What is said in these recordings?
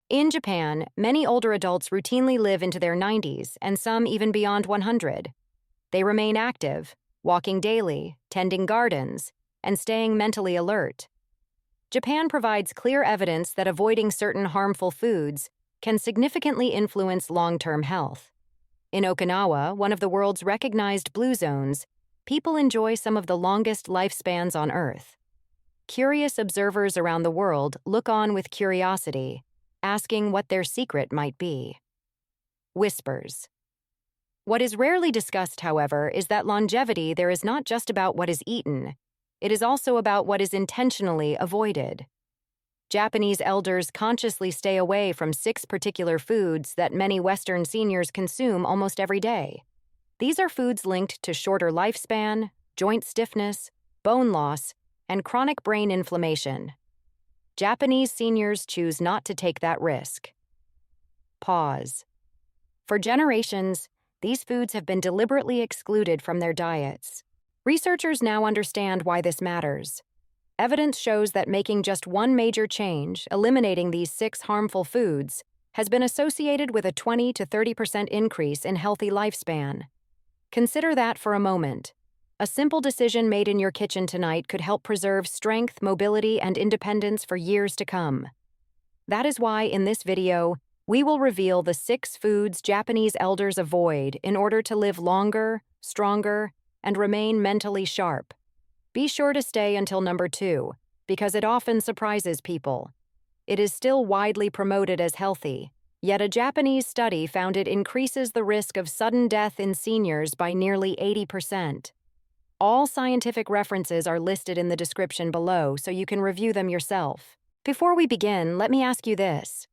In Japan, many older adults routinely live into their 90s and some even beyond 100. They remain active, walking daily, tending gardens, and staying mentally alert. Japan provides clear evidence that avoiding certain harmful foods can significantly influence long-term health. In Okinawa, one of the world's recognized blue zones, people enjoy some of the longest lifespans on Earth. Curious observers around the world look on with curiosity, asking what their secret might be. Whispers. What is rarely discussed, however, is that longevity there is not just about what is eaten, it is also about what is intentionally avoided. Japanese elders consciously stay away from 6 particular foods that many Western seniors consume almost every day. These are foods linked to shorter lifespan, joint stiffness, bone loss, and chronic brain inflammation. Japanese seniors choose not to take that risk. Pause. For generations, these foods have been deliberately excluded from their diets. Researchers now understand why this matters. Evidence shows that making just one major change, eliminating these 6 harmful foods, has been associated with a 20 to 30% increase in healthy lifespan. Consider that for a moment. A simple decision made in your kitchen tonight could help preserve strength, mobility, and independence for years to come. That is why, in this video, we will reveal the 6 foods Japanese elders avoid in order to live longer, stronger, and remain mentally sharp. Be sure to stay until number 2, because it often surprises people. It is still widely promoted as healthy, yet a Japanese study found it increases the risk of sudden death in seniors by nearly 80%. All scientific references are listed in the description below, so you can review them yourself. Before we begin, let me ask you this.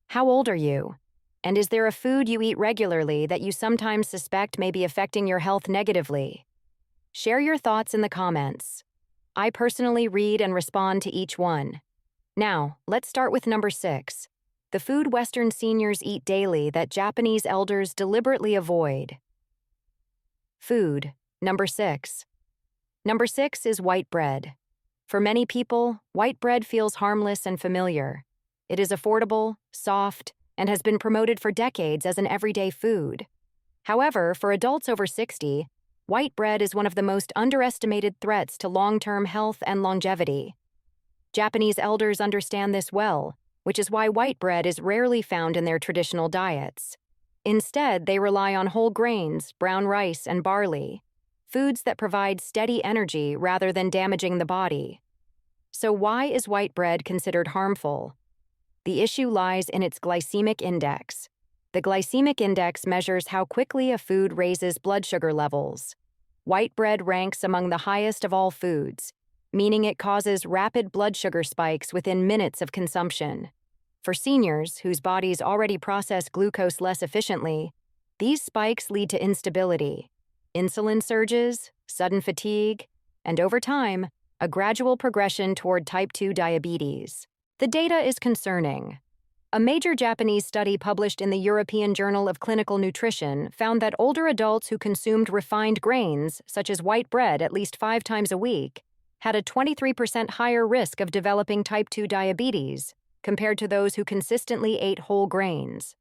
How old are you? And is there a food you eat regularly that you sometimes suspect may be affecting your health negatively? Share your thoughts in the comments. I personally read and respond to each one. Now, let's start with number 6. The food Western seniors eat daily that Japanese elders deliberately avoid. Food. Number 6. Number 6 is white bread. For many people, white bread feels harmless and familiar. It is affordable, soft, and has been promoted for decades as an everyday food. However, for adults over 60, white bread is one of the most underestimated threats to long-term health and longevity. Japanese elders understand this well, which is why white bread is rarely found in their traditional diets. Instead, they rely on whole grains, brown rice, and barley, foods that provide steady energy rather than damaging the body. So why is white bread considered harmful? The issue lies in its glycemic index. The glycemic index measures how quickly a food raises blood sugar levels. White bread ranks among the highest of all foods, meaning it causes rapid blood sugar spikes within minutes of consumption. For seniors, whose bodies already process glucose less efficiently, these spikes lead to instability, insulin surges, sudden fatigue, and over time, a gradual progression toward type 2 diabetes. The data is concerning. A major Japanese study published in the European Journal of Clinical Nutrition found that older adults who consumed refined grains, such as white bread, at least 5 times a week, had a 23% higher risk of developing type 2 diabetes compared to those who consistently ate whole grains.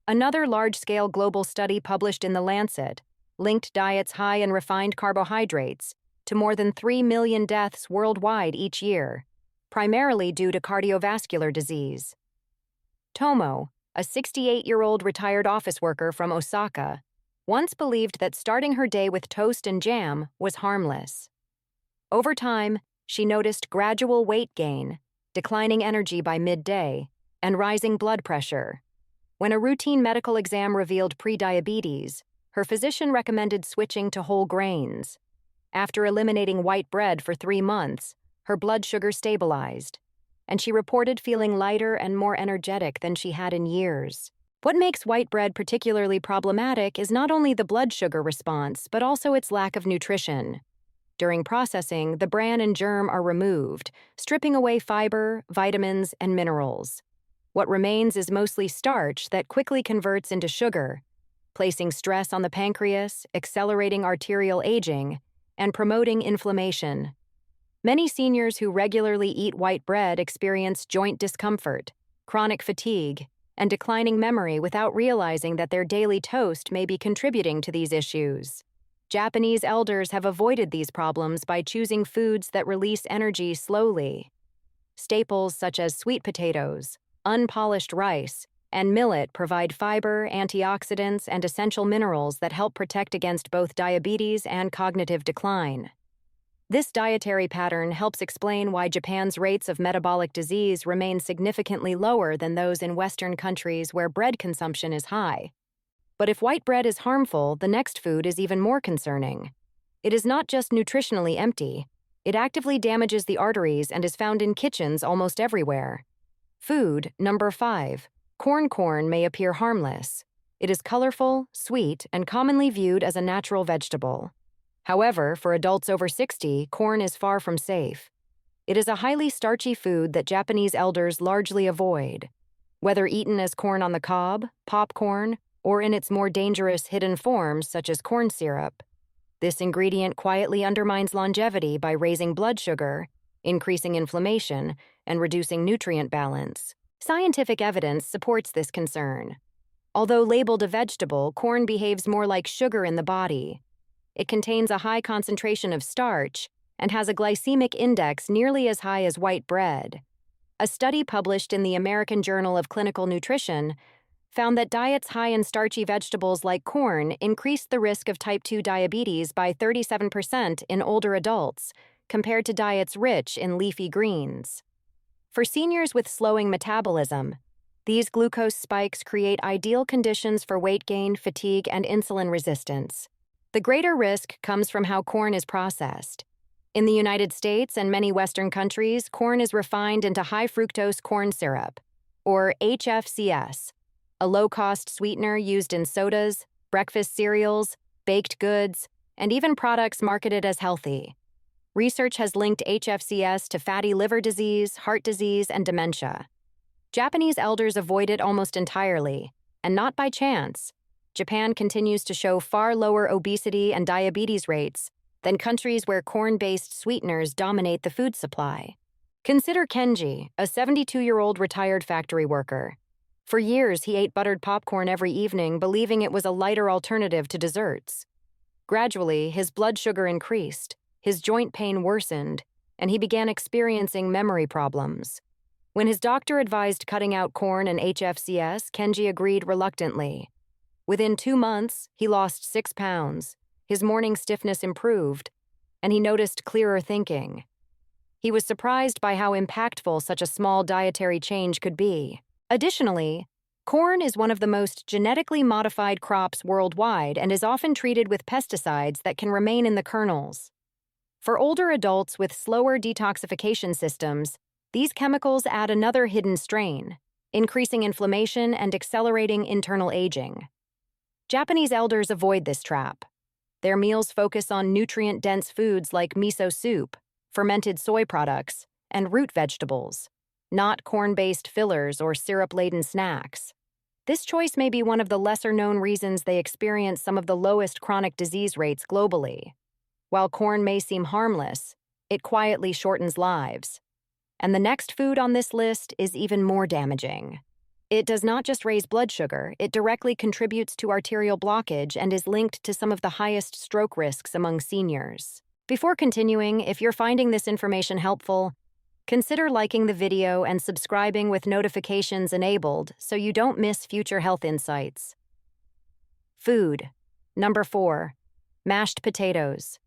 Another large-scale global study published in The Lancet linked diets high in refined carbohydrates to more than 3 million deaths worldwide each year, primarily due to cardiovascular disease. Tomo, a 68-year-old retired office worker from Osaka, once believed that starting her day with toast and jam was harmless. Over time, she noticed gradual weight gain, declining energy by midday, and rising blood pressure. When a routine medical exam revealed prediabetes, her physician recommended switching to whole grains. After eliminating white bread for 3 months, her blood sugar stabilized, and she reported feeling lighter and more energetic than she had in years. What makes white bread particularly problematic is not only the blood sugar response, but also its lack of nutrition. During processing, the bran and germ are removed, stripping away fiber, vitamins, and minerals. What remains is mostly starch that quickly converts into sugar, placing stress on the pancreas, accelerating arterial aging, and promoting inflammation. Many seniors who regularly eat white bread experience joint discomfort, chronic fatigue, and declining memory without realizing that their daily toast may be contributing to these issues. Japanese elders have avoided these problems by choosing foods that release energy slowly. Staples such as sweet potatoes, unpolished rice, and millet provide fiber, antioxidants, and essential minerals that help protect against both diabetes and cognitive decline. This dietary pattern helps explain why Japan's rates of metabolic disease remain significantly lower than those in Western countries where bread consumption is high. But if white bread is harmful, the next food is even more concerning. It is not just nutritionally empty, it actively damages the arteries and is found in kitchens almost everywhere. Food number 5. Corn may appear harmless. It is colorful, sweet, and commonly viewed as a natural vegetable. However, for adults over 60, corn is far from safe. It is a highly starchy food that Japanese elders largely avoid. Whether eaten as corn on the cob, popcorn, or in its more dangerous hidden forms such as corn syrup, this ingredient quietly undermines longevity by raising blood sugar, increasing inflammation, and reducing nutrient balance. Scientific evidence supports this concern. Although labeled a vegetable, corn behaves more like sugar in the body. It contains a high concentration of starch and has a glycemic index nearly as high as white bread. A study published in the American Journal of Clinical Nutrition found that diets high in starchy vegetables like corn increased the risk of type 2 diabetes by 37% in older adults, compared to diets rich in leafy greens. For seniors with slowing metabolism, these glucose spikes create ideal conditions for weight gain, fatigue, and insulin resistance. The greater risk comes from how corn is processed. In the United States and many Western countries, corn is refined into high-fructose corn syrup, or HFCS, a low-cost sweetener used in sodas, breakfast cereals, baked goods, and even products marketed as healthy. Research has linked HFCS to fatty liver disease, heart disease, and dementia. Japanese elders avoid it almost entirely, and not by chance. Japan continues to show far lower obesity and diabetes rates than countries where corn-based sweeteners dominate the food supply. Consider Kenji, a 72-year-old retired factory worker. For years, he ate buttered popcorn every evening, believing it was a lighter alternative to desserts. Gradually, his blood sugar increased, his joint pain worsened, and he began experiencing memory problems. When his doctor advised cutting out corn and HFCS, Kenji agreed reluctantly. Within 2 months, he lost 6 pounds, his morning stiffness improved, and he noticed clearer thinking. He was surprised by how impactful such a small dietary change could be. Additionally, corn is one of the most genetically modified crops worldwide and is often treated with pesticides that can remain in the kernels. For older adults with slower detoxification systems, these chemicals add another hidden strain, increasing inflammation and accelerating internal aging. Japanese elders avoid this trap. Their meals focus on nutrient-dense foods like miso soup, fermented soy products, and root vegetables, not corn-based fillers or syrup-laden snacks. This choice may be one of the lesser-known reasons they experience some of the lowest chronic disease rates globally. While corn may seem harmless, it quietly shortens lives. And the next food on this list is even more damaging. It does not just raise blood sugar, it directly contributes to arterial blockage and is linked to some of the highest stroke risks among seniors. Before continuing, if you're finding this information helpful, consider liking the video and subscribing with notifications enabled so you don't miss future health insights. Food. Number 4. Mashed potatoes.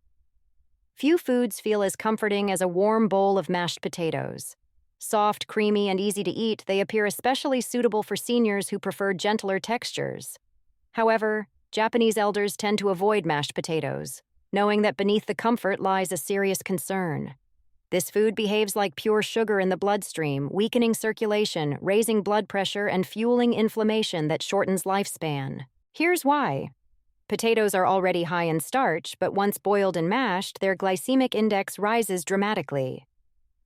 Few foods feel as comforting as a warm bowl of mashed potatoes. Soft, creamy, and easy to eat, they appear especially suitable for seniors who prefer gentler textures. However, Japanese elders tend to avoid mashed potatoes, knowing that beneath the comfort lies a serious concern. This food behaves like pure sugar in the bloodstream, weakening circulation, raising blood pressure, and fueling inflammation that shortens lifespan. Here's why. Potatoes are already high in starch, but once boiled and mashed, their glycemic index rises dramatically.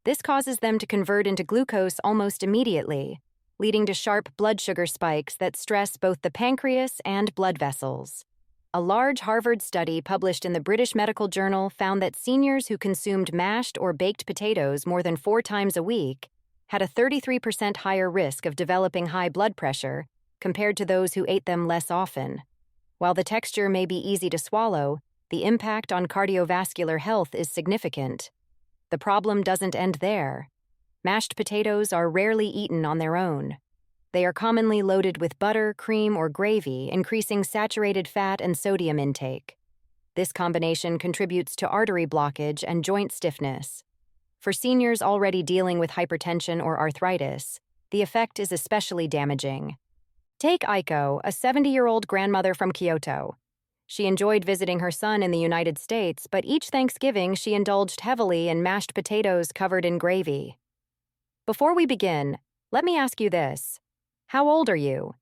This causes them to convert into glucose almost immediately, leading to sharp blood sugar spikes that stress both the pancreas and blood vessels. A large Harvard study published in the British Medical Journal found that seniors who consumed mashed or baked potatoes more than 4 times a week had a 33% higher risk of developing high blood pressure compared to those who ate them less often. While the texture may be easy to swallow, the impact on cardiovascular health is significant. The problem doesn't end there. Mashed potatoes are rarely eaten on their own. They are commonly loaded with butter, cream, or gravy, increasing saturated fat and sodium intake. This combination contributes to artery blockage and joint stiffness. For seniors already dealing with hypertension or arthritis, the effect is especially damaging. Take Aiko, a 70-year-old grandmother from Kyoto. She enjoyed visiting her son in the United States, but each Thanksgiving she indulged heavily in mashed potatoes covered in gravy. Before we begin, let me ask you this. How old are you?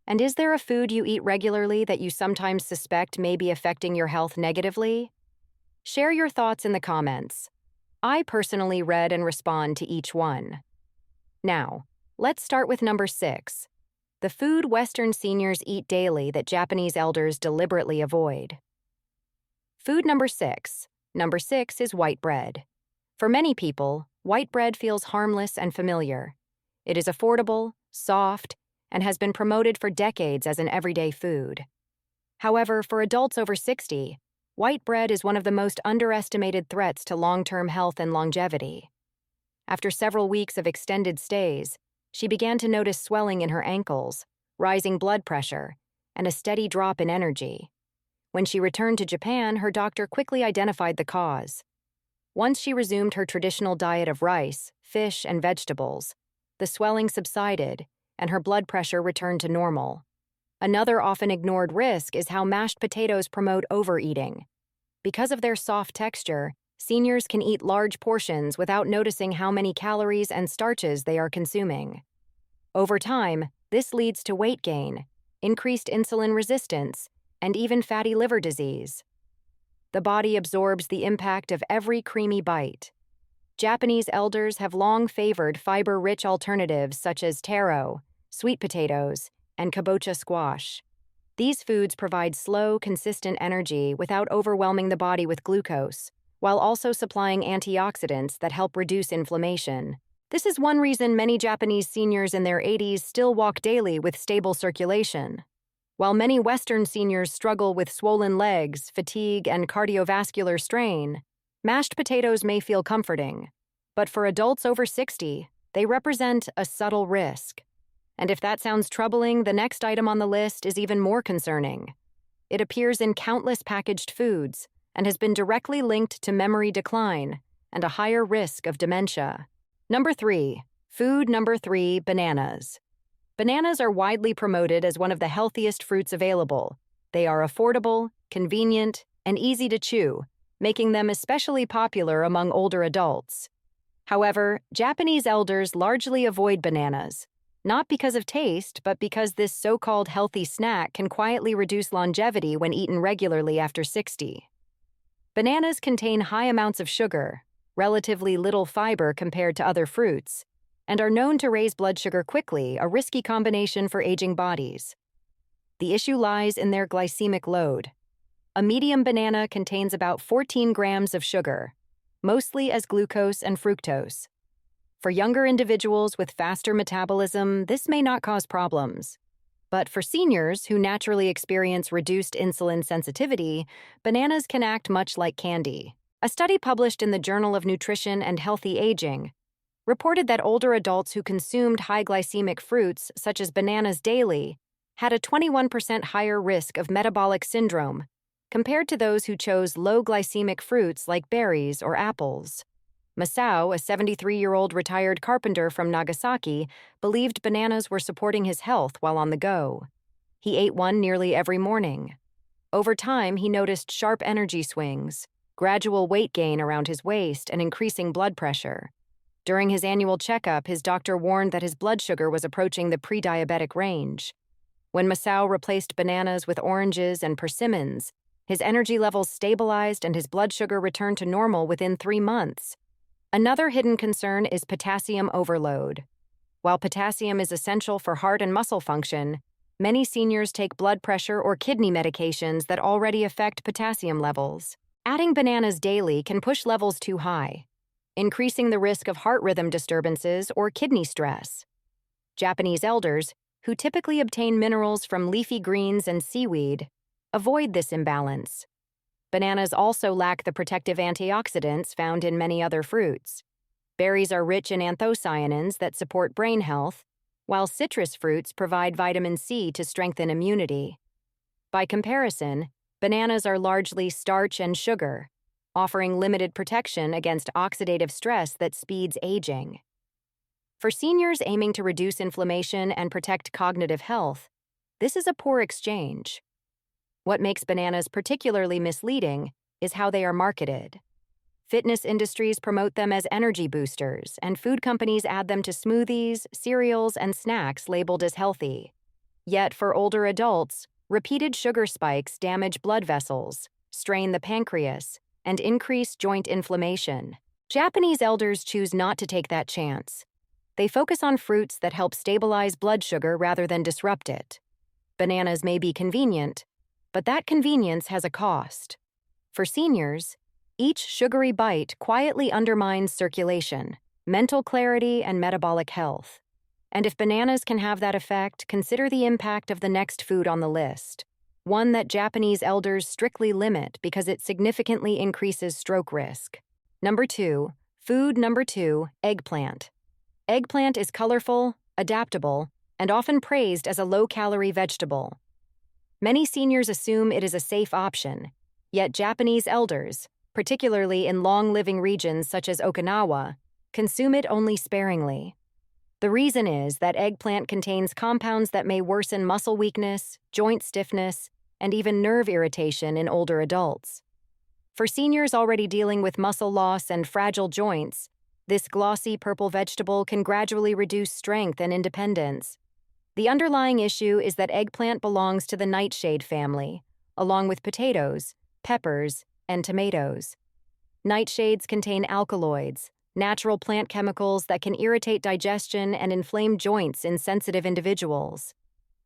And is there a food you eat regularly that you sometimes suspect may be affecting your health negatively? Share your thoughts in the comments. I personally read and respond to each one. Now, let's start with number 6. The food Western seniors eat daily that Japanese elders deliberately avoid. Food number 6. Number 6 is white bread. For many people, white bread feels harmless and familiar. It is affordable, soft, and has been promoted for decades as an everyday food. However, for adults over 60, white bread is one of the most underestimated threats to long-term health and longevity. After several weeks of extended stays, she began to notice swelling in her ankles, rising blood pressure, and a steady drop in energy. When she returned to Japan, her doctor quickly identified the cause. Once she resumed her traditional diet of rice, fish, and vegetables, the swelling subsided, and her blood pressure returned to normal. Another often ignored risk is how mashed potatoes promote overeating. Because of their soft texture, seniors can eat large portions without noticing how many calories and starches they are consuming. Over time, this leads to weight gain, increased insulin resistance, and even fatty liver disease. The body absorbs the impact of every creamy bite. Japanese elders have long favored fiber-rich alternatives such as taro, sweet potatoes, and kabocha squash. These foods provide slow, consistent energy without overwhelming the body with glucose, while also supplying antioxidants that help reduce inflammation. This is one reason many Japanese seniors in their 80s still walk daily with stable circulation. While many Western seniors struggle with swollen legs, fatigue, and cardiovascular strain, mashed potatoes may feel comforting, but for adults over 60, they represent a subtle risk. And if that sounds troubling, the next item on the list is even more concerning. It appears in countless packaged foods and has been directly linked to memory decline and a higher risk of dementia. Number 3. Food number 3, bananas. Bananas are widely promoted as one of the healthiest fruits available. They are affordable, convenient, and easy to chew, making them especially popular among older adults. However, Japanese elders largely avoid bananas, not because of taste, but because this so-called healthy snack can quietly reduce longevity when eaten regularly after 60. Bananas contain high amounts of sugar, relatively little fiber compared to other fruits, and are known to raise blood sugar quickly, a risky combination for aging bodies. The issue lies in their glycemic load. A medium banana contains about 14 grams of sugar, mostly as glucose and fructose. For younger individuals with faster metabolism, this may not cause problems. But for seniors who naturally experience reduced insulin sensitivity, bananas can act much like candy. A study published in the Journal of Nutrition and Healthy Aging reported that older adults who consumed high glycemic fruits, such as bananas daily, had a 21% higher risk of metabolic syndrome compared to those who chose low glycemic fruits like berries or apples. Masao, a 73-year-old retired carpenter from Nagasaki, believed bananas were supporting his health while on the go. He ate one nearly every morning. Over time, he noticed sharp energy swings, gradual weight gain around his waist, and increasing blood pressure. During his annual checkup, his doctor warned that his blood sugar was approaching the pre-diabetic range. When Masao replaced bananas with oranges and persimmons, his energy levels stabilized and his blood sugar returned to normal within 3 months. Another hidden concern is potassium overload. While potassium is essential for heart and muscle function, many seniors take blood pressure or kidney medications that already affect potassium levels. Adding bananas daily can push levels too high. increasing the risk of heart rhythm disturbances or kidney stress. Japanese elders, who typically obtain minerals from leafy greens and seaweed, avoid this imbalance. Bananas also lack the protective antioxidants found in many other fruits. Berries are rich in anthocyanins that support brain health, while citrus fruits provide vitamin C to strengthen immunity. By comparison, bananas are largely starch and sugar, offering limited protection against oxidative stress that speeds aging. For seniors aiming to reduce inflammation and protect cognitive health, this is a poor exchange. What makes bananas particularly misleading is how they are marketed. Fitness industries promote them as energy boosters, and food companies add them to smoothies, cereals, and snacks labeled as healthy. Yet for older adults, repeated sugar spikes damage blood vessels, strain the pancreas, and increase joint inflammation. Japanese elders choose not to take that chance. They focus on fruits that help stabilize blood sugar rather than disrupt it. Bananas may be convenient, but that convenience has a cost. For seniors, each sugary bite quietly undermines circulation, mental clarity, and metabolic health. And if bananas can have that effect, consider the impact of the next food on the list, one that Japanese elders strictly limit because it significantly increases stroke risk. Number 2, eggplant. Eggplant is colorful, adaptable, and often praised as a low-calorie vegetable. Many seniors assume it is a safe option, yet Japanese elders, particularly in long-living regions such as Okinawa, consume it only sparingly. The reason is that eggplant contains compounds that may worsen muscle weakness, joint stiffness, and even nerve irritation in older adults. For seniors already dealing with muscle loss and fragile joints, this glossy purple vegetable can gradually reduce strength and independence. The underlying issue is that eggplant belongs to the nightshade family, along with potatoes, peppers, and tomatoes. Nightshades contain alkaloids, natural plant chemicals that can irritate digestion and inflame joints in sensitive individuals.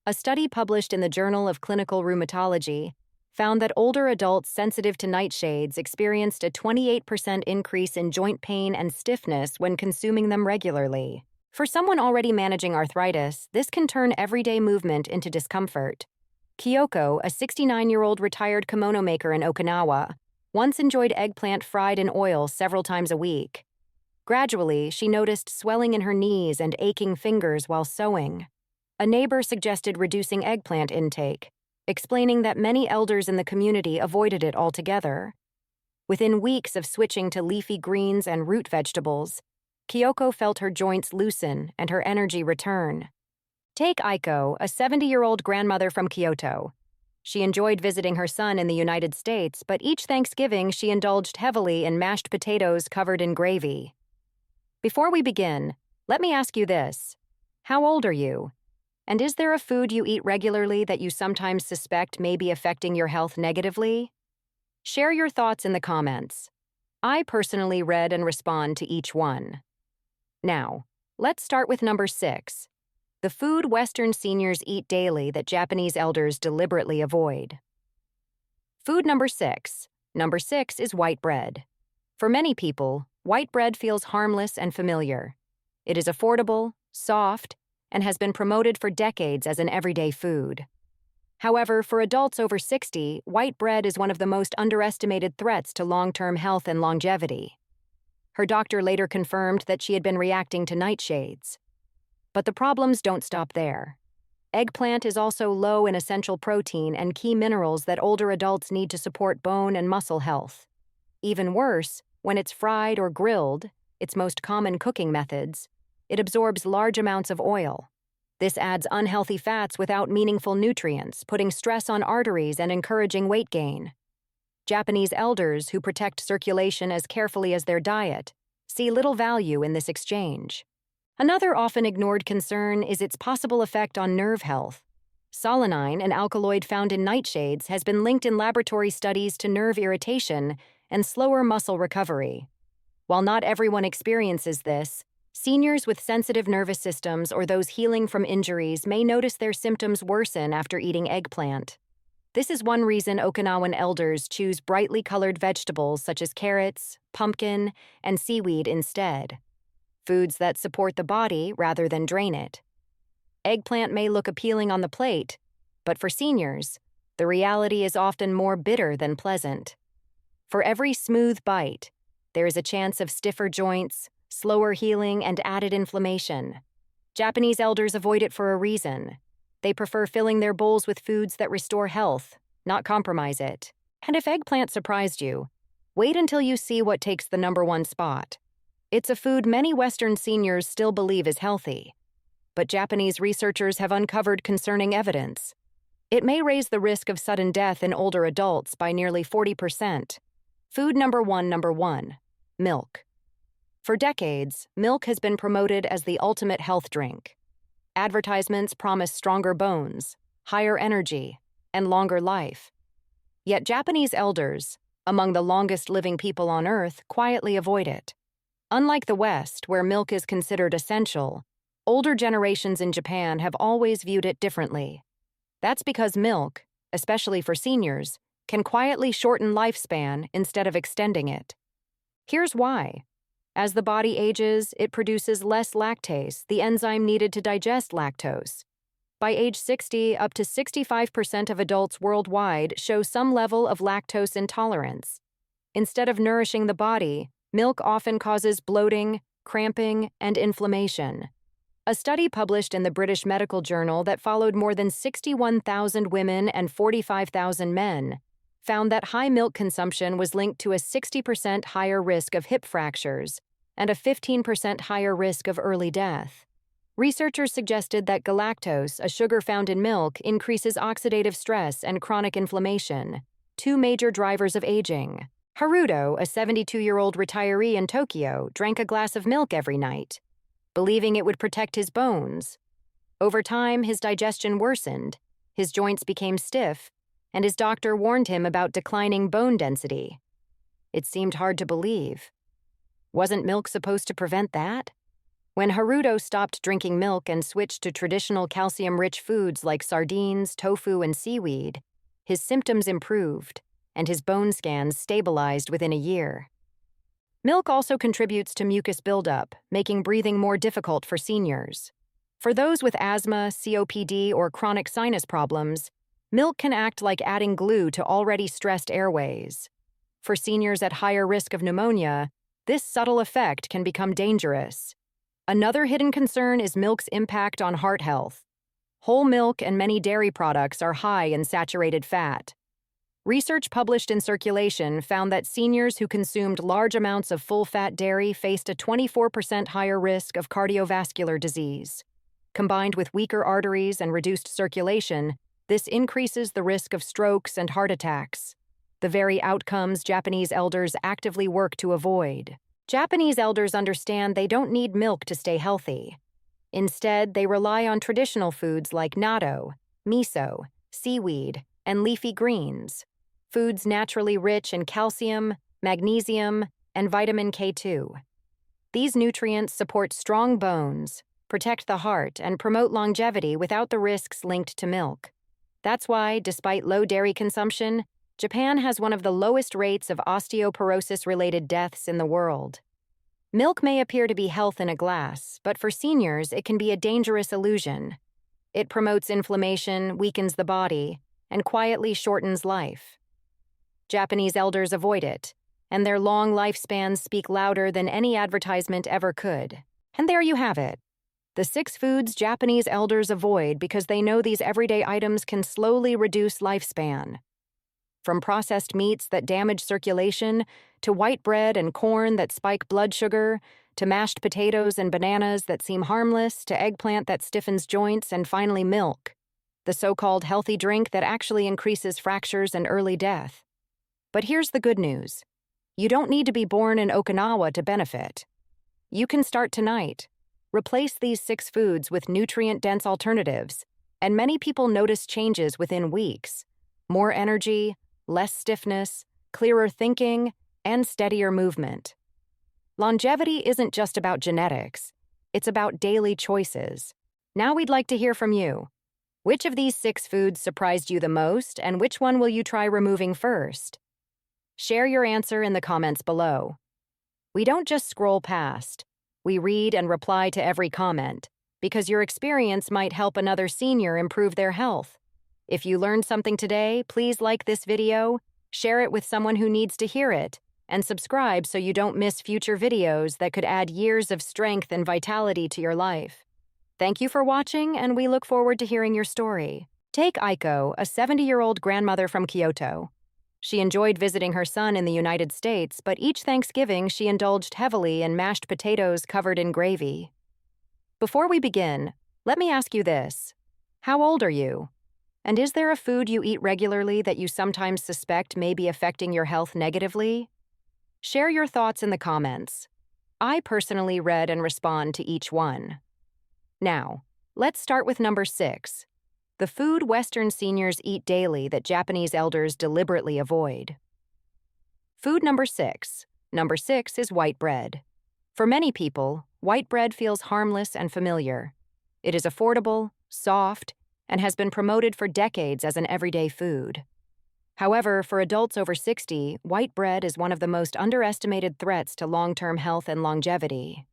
A study published in the Journal of Clinical Rheumatology found that older adults sensitive to nightshades experienced a 28% increase in joint pain and stiffness when consuming them regularly. For someone already managing arthritis, this can turn everyday movement into discomfort. Kyoko, a 69-year-old retired kimono maker in Okinawa, once enjoyed eggplant fried in oil several times a week. Gradually, she noticed swelling in her knees and aching fingers while sewing. A neighbor suggested reducing eggplant intake, explaining that many elders in the community avoided it altogether. Within weeks of switching to leafy greens and root vegetables, Kyoko felt her joints loosen and her energy return. Take Aiko, a 70-year-old grandmother from Kyoto. She enjoyed visiting her son in the United States, but each Thanksgiving she indulged heavily in mashed potatoes covered in gravy. Before we begin, let me ask you this. How old are you? And is there a food you eat regularly that you sometimes suspect may be affecting your health negatively? Share your thoughts in the comments. I personally read and respond to each one. Now, let's start with number 6. The food Western seniors eat daily that Japanese elders deliberately avoid. Food number 6. Number 6 is white bread. For many people, white bread feels harmless and familiar. It is affordable, soft, and has been promoted for decades as an everyday food. However, for adults over 60, white bread is one of the most underestimated threats to long-term health and longevity. Her doctor later confirmed that she had been reacting to nightshades. But the problems don't stop there. Eggplant is also low in essential protein and key minerals that older adults need to support bone and muscle health. Even worse, when it's fried or grilled, its most common cooking methods, it absorbs large amounts of oil. This adds unhealthy fats without meaningful nutrients, putting stress on arteries and encouraging weight gain. Japanese elders, who protect circulation as carefully as their diet, see little value in this exchange. Another often ignored concern is its possible effect on nerve health. Solanine, an alkaloid found in nightshades, has been linked in laboratory studies to nerve irritation and slower muscle recovery. While not everyone experiences this, seniors with sensitive nervous systems or those healing from injuries may notice their symptoms worsen after eating eggplant. This is one reason Okinawan elders choose brightly colored vegetables such as carrots, pumpkin, and seaweed instead. Foods that support the body rather than drain it. Eggplant may look appealing on the plate, but for seniors, the reality is often more bitter than pleasant. For every smooth bite, there is a chance of stiffer joints, slower healing, and added inflammation. Japanese elders avoid it for a reason. They prefer filling their bowls with foods that restore health, not compromise it. And if eggplant surprised you, wait until you see what takes the #1 spot. It's a food many Western seniors still believe is healthy, but Japanese researchers have uncovered concerning evidence. It may raise the risk of sudden death in older adults by nearly 40%. Food #1, milk. For decades, milk has been promoted as the ultimate health drink. Advertisements promise stronger bones, higher energy, and longer life. Yet Japanese elders, among the longest living people on Earth, quietly avoid it. Unlike the West, where milk is considered essential, older generations in Japan have always viewed it differently. That's because milk, especially for seniors, can quietly shorten lifespan instead of extending it. Here's why. As the body ages, it produces less lactase, the enzyme needed to digest lactose. By age 60, up to 65% of adults worldwide show some level of lactose intolerance. Instead of nourishing the body, milk often causes bloating, cramping, and inflammation. A study published in the British Medical Journal that followed more than 61,000 women and 45,000 men found that high milk consumption was linked to a 60% higher risk of hip fractures and a 15% higher risk of early death. Researchers suggested that galactose, a sugar found in milk, increases oxidative stress and chronic inflammation, two major drivers of aging. Haruto, a 72-year-old retiree in Tokyo, drank a glass of milk every night, believing it would protect his bones. Over time, his digestion worsened, his joints became stiff, and his doctor warned him about declining bone density. It seemed hard to believe. Wasn't milk supposed to prevent that? When Haruto stopped drinking milk and switched to traditional calcium-rich foods like sardines, tofu, and seaweed, his symptoms improved, and his bone scans stabilized within a year. Milk also contributes to mucus buildup, making breathing more difficult for seniors. For those with asthma, COPD, or chronic sinus problems, milk can act like adding glue to already stressed airways. For seniors at higher risk of pneumonia, this subtle effect can become dangerous. Another hidden concern is milk's impact on heart health. Whole milk and many dairy products are high in saturated fat. Research published in Circulation found that seniors who consumed large amounts of full-fat dairy faced a 24% higher risk of cardiovascular disease. Combined with weaker arteries and reduced circulation, this increases the risk of strokes and heart attacks, the very outcomes Japanese elders actively work to avoid. Japanese elders understand they don't need milk to stay healthy. Instead, they rely on traditional foods like natto, miso, seaweed, and leafy greens, foods naturally rich in calcium, magnesium, and vitamin K2. These nutrients support strong bones, protect the heart, and promote longevity without the risks linked to milk. That's why, despite low dairy consumption, Japan has one of the lowest rates of osteoporosis-related deaths in the world. Milk may appear to be health in a glass, but for seniors, it can be a dangerous illusion. It promotes inflammation, weakens the body, and quietly shortens life. Japanese elders avoid it, and their long lifespans speak louder than any advertisement ever could. And there you have it. The 6 foods Japanese elders avoid because they know these everyday items can slowly reduce lifespan. From processed meats that damage circulation, to white bread and corn that spike blood sugar, to mashed potatoes and bananas that seem harmless, to eggplant that stiffens joints, and finally milk, the so-called healthy drink that actually increases fractures and early death. But here's the good news. You don't need to be born in Okinawa to benefit. You can start tonight. Replace these 6 foods with nutrient-dense alternatives, and many people notice changes within weeks. More energy, less stiffness, clearer thinking, and steadier movement. Longevity isn't just about genetics. It's about daily choices. Now we'd like to hear from you. Which of these 6 foods surprised you the most, and which one will you try removing first? Share your answer in the comments below. We don't just scroll past. We read and reply to every comment, because your experience might help another senior improve their health. If you learned something today, please like this video, share it with someone who needs to hear it, and subscribe so you don't miss future videos that could add years of strength and vitality to your life. Thank you for watching, and we look forward to hearing your story. Take Aiko, a 70-year-old grandmother from Kyoto. She enjoyed visiting her son in the United States, but each Thanksgiving she indulged heavily in mashed potatoes covered in gravy. Before we begin, let me ask you this. How old are you? And is there a food you eat regularly that you sometimes suspect may be affecting your health negatively? Share your thoughts in the comments. I personally read and respond to each one. Now, let's start with number 6. The food Western seniors eat daily that Japanese elders deliberately avoid. Food number 6. Number 6 is white bread. For many people, white bread feels harmless and familiar. It is affordable, soft, and has been promoted for decades as an everyday food. However, for adults over 60, white bread is one of the most underestimated threats to long-term health and longevity.